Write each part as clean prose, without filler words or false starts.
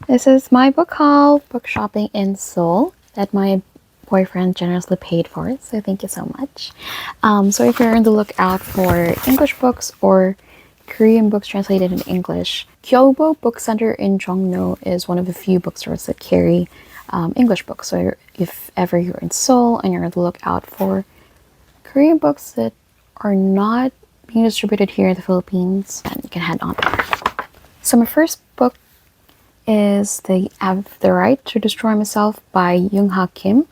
This is my book haul, book shopping in Seoul that my boyfriend generously paid for, so thank you so much. So if you're on the lookout for English books or Korean books translated in English, Kyobo Book Center in Jongno is one of the few bookstores that carry English books. So if ever you're in Seoul and you're on the lookout for Korean books that are not being distributed here in the Philippines, then you can head on there. So my first book is The Have the Right to Destroy Myself by Young-ha Kim.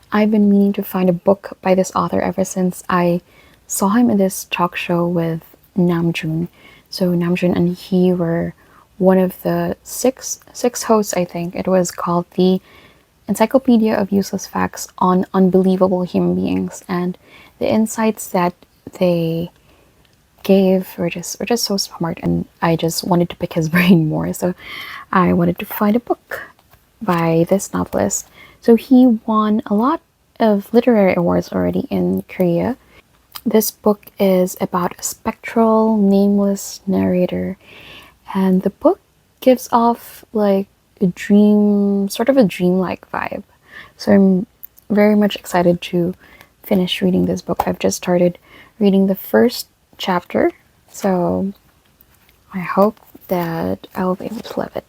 I've been meaning to find a book by this author ever since I saw him in this talk show with Namjoon. So Namjoon and he were one of the six hosts, I think. It was called The Encyclopedia of Useless Facts on Unbelievable Human Beings, and the insights that they gave were just so smart, and I just wanted to pick his brain more. So I wanted to find a book by this novelist. So he won a lot of literary awards already in Korea. This book is about a spectral, nameless narrator, and the book gives off like a dream, sort of a dreamlike vibe. So I'm very much excited to finish reading this book. I've just started reading the first chapter, so I hope that I'll be able to love it.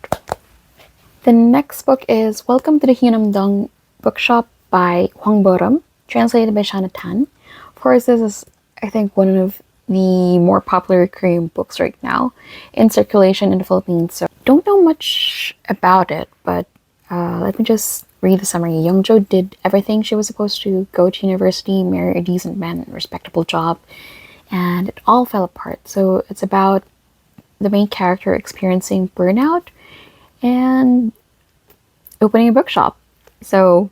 The next book is Welcome to the Hyunam-dong Bookshop by Hwang Borum, translated by Shana Tan. Of course, this is, I think, one of the more popular Korean books right now in circulation in the Philippines. So don't know much about it, but let me just read the summary. Youngjo did everything she was supposed to: go to university, marry a decent man, and a respectable job, and it all fell apart. So it's about the main character experiencing burnout and opening a bookshop. So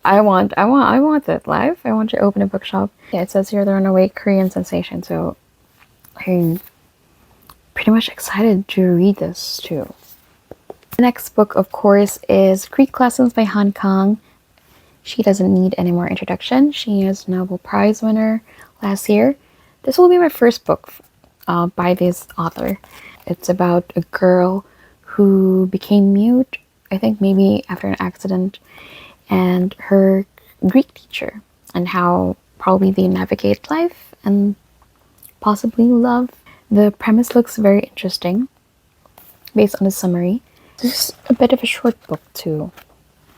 I want that life. I want to open a bookshop. Yeah, it says here the runaway Korean sensation. So I'm pretty much excited to read this too. The next book, of course, is Greek Lessons by Han Kang. She doesn't need any more introduction. She is a Nobel Prize winner last year. This will be my first book by this author. It's about a girl who became mute, I think maybe after an accident, and her Greek teacher, and how probably they navigate life and possibly love. The premise looks very interesting based on the summary. This is a bit of a short book too.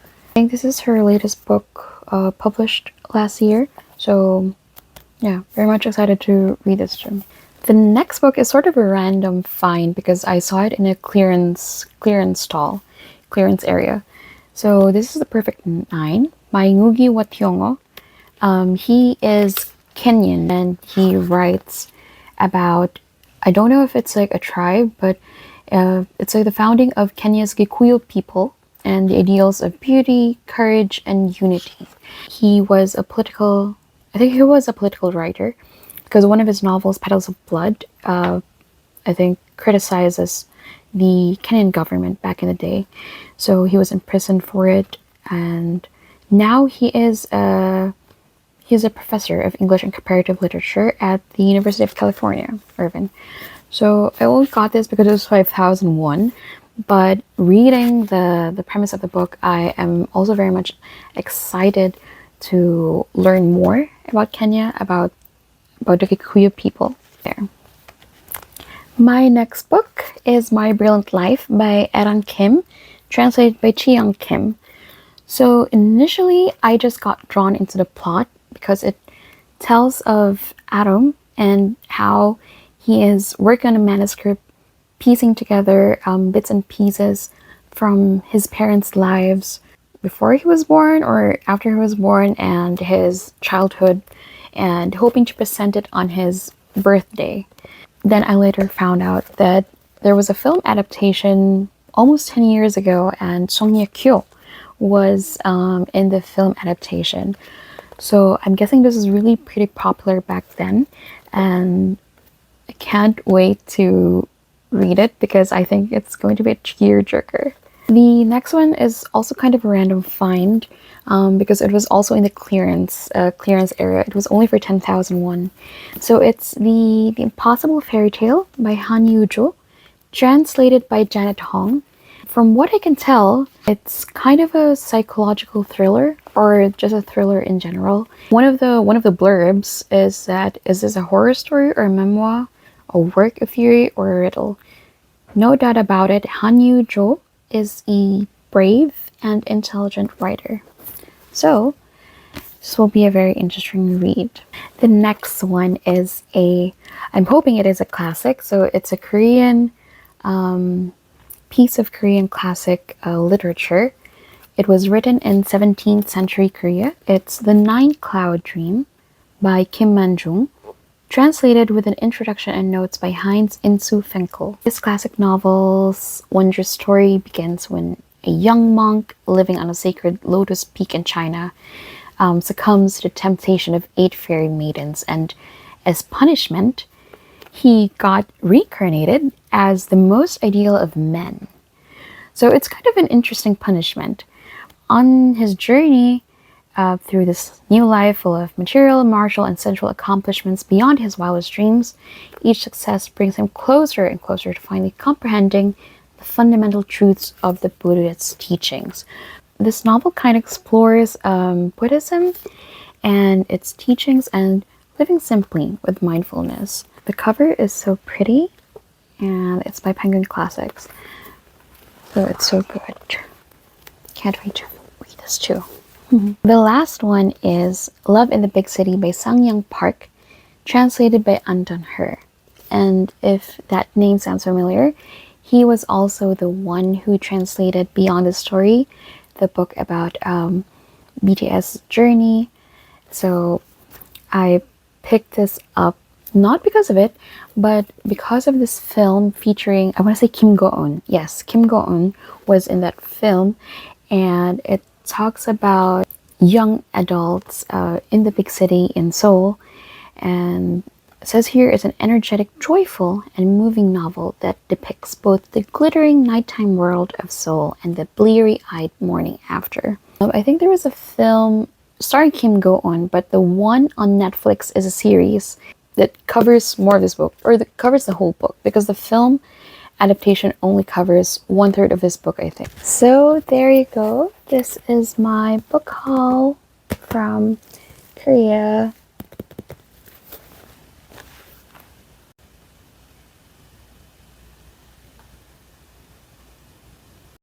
I think this is her latest book published last year, so yeah, very much excited to read this too. The next book is sort of a random find because I saw it in a clearance area. So this is The Perfect Nine by Ngugi wa Thiong'o. He is Kenyan and he writes about, I don't know if it's like a tribe, but it's like the founding of Kenya's Gikuyu people and the ideals of beauty, courage, and unity. He was a political writer because one of his novels, Petals of Blood, I think criticizes the Kenyan government back in the day. So he was imprisoned for it, and now he is a professor of English and comparative literature at the University of California, Irvine. So I only got this because it was 5,001, but reading the premise of the book, I am also very much excited to learn more about Kenya, about the Kikuyu people there. My next book is My Brilliant Life by Eran Kim, translated by Chi-young Kim. So initially, I just got drawn into the plot because it tells of Adam and how he is working on a manuscript, piecing together bits and pieces from his parents' lives before he was born or after he was born, and his childhood, and hoping to present it on his birthday. Then I later found out that there was a film adaptation almost 10 years ago, and Song Ye-kyo was in the film adaptation. So I'm guessing this is really pretty popular back then, and I can't wait to read it because I think it's going to be a tearjerker. The next one is also kind of a random find because it was also in the clearance area. It was only for 10,001. So it's the Impossible Fairy Tale by Han Yu-jo, translated by Janet Hong. from what I can tell, it's kind of a psychological thriller or just a thriller in general. One of the blurbs is that is this a horror story or a memoir, a work of theory or a riddle? No doubt about it, Han Yu-jo is a brave and intelligent writer. So, this will be a very interesting read. The next one is I'm hoping it is a classic. So it's a Korean piece of Korean classic literature. It was written in 17th century Korea. It's The Nine Cloud Dream by Kim Man-jung, translated with an introduction and notes by Heinz Insu Fenkel. This classic novel's wondrous story begins when a young monk living on a sacred lotus peak in China succumbs to the temptation of 8 fairy maidens, and as punishment, he got reincarnated as the most ideal of men. So it's kind of an interesting punishment. On his journey through this new life full of material, martial, and sensual accomplishments beyond his wildest dreams, each success brings him closer and closer to finally comprehending the fundamental truths of the Buddhist teachings. This novel kind of explores Buddhism and its teachings and living simply with mindfulness. The cover is so pretty, and it's by Penguin Classics. So it's so good. Can't wait to read this too. The last one is Love in the Big City by Sang Young Park, translated by Anton He. And if that name sounds familiar, he was also the one who translated Beyond the Story, the book about BTS journey. So I picked this up not because of it, but because of this film featuring, I want to say Kim Go-eun. Yes, Kim Go-eun was in that film, and it talks about young adults in the big city in Seoul, and it says here it's an energetic, joyful, and moving novel that depicts both the glittering nighttime world of Seoul and the bleary-eyed morning after. I think there was a film starring Kim Go-eun, but the one on Netflix is a series that covers more of this book, or that covers the whole book, because the film adaptation only covers 1/3 of this book, I think. So there you go. This is my book haul from Korea.